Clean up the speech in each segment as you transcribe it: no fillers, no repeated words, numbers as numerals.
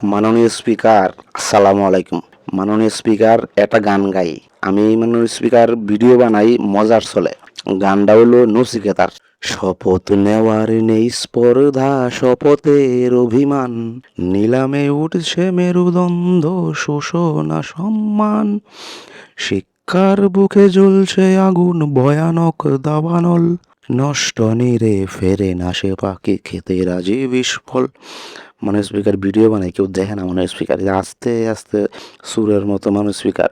মাননীয় স্পিকার, আসসালামু আলাইকুম। মাননীয় স্পিকার, একটা গান গাই। আমি মাননীয় স্পিকার ভিডিও বানাই মজার চলে। গানটা হলো নচিকেতার। শপথ নেওয়ার নেই স্পর্ধা, শপথের অভিমান, নিলামে উঠছে মেরুদণ্ড, শোষণা সম্মান, শিক্ষার বুকে জ্বলছে আগুন, ভয়ানক দাবানল, নষ্ট নীরে ফেরে না সে পাখি, খেতে রাজি বিস্ফল। মানুষ স্পিকার ভিডিও বানায়, কেউ দেখে না। মানুষ স্পিকার আস্তে আস্তে সুরের মতো মানুষ স্পিকার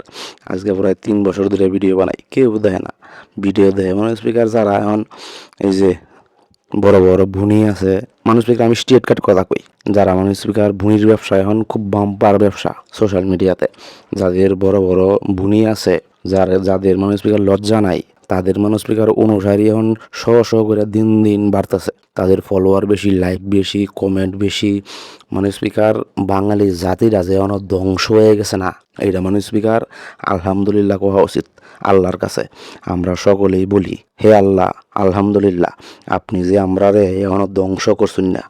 আজকে প্রায় 3 বছর ধরে ভিডিও বানাই, কেউ দেখে না। ভিডিও দেয় মানুষ স্পিকার যারা এখন এই যে বড় বড় ভুনি আছে। মানুষ স্পিকার আমি স্ট্রেট কাট কথা কই, যারা মানুষ স্পিকার ভুনির ব্যবসা এখন খুব বাম্পার ব্যবসা সোশ্যাল মিডিয়াতে, যাদের বড় বড় ভুনি আছে, যাদের মানুষ স্পিকার লজ্জা নাই, তাদের মানুষ স্পিকার অনুসারী এখন শ করে দিন দিন বাড়তেছে। তাদের ফলোয়ার বেশি, লাইক বেশি, কমেন্ট বেশি। মানুষ স্পিকার বাঙালি জাতিরা যে অনেক ধ্বংস হয়ে গেছে না, এইটা মানুষ স্পিকার আলহামদুলিল্লাহ কোয়া উচিত আল্লাহর কাছে। আমরা সকলেই বলি, হে আল্লাহ, আলহামদুলিল্লাহ, আপনি যে আমরা রে এখনো ধ্বংস করছেন না।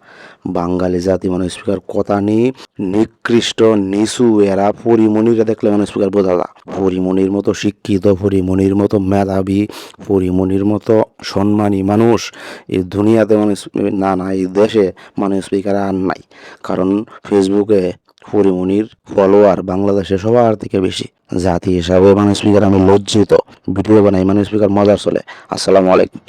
বাঙালি জাতি মানুষ স্পিকার কথা নেই, নিকৃষ্ট নিচু এরা পরিমণিরা দেখলে মানুষ স্পিকার বোঝা যায়। পরিমণির মতো শিক্ষিত, পরিমণির মতো মেধাবী, পরিমণির মতো সম্মানী মানুষ এই দুনিয়াতে মানুষ না, এই দেশে মানুষ স্পিকার আর নাই। কারণ ফেসবুকে পরিমণির ফলোয়ার বাংলাদেশে সবার থেকে বেশি। জাতি হিসাবে মানুষ স্পিকার আমি লজ্জিত। ভিডিও বানাই মানুষ স্পিকার মজার চলে। আসসালামু আলাইকুম।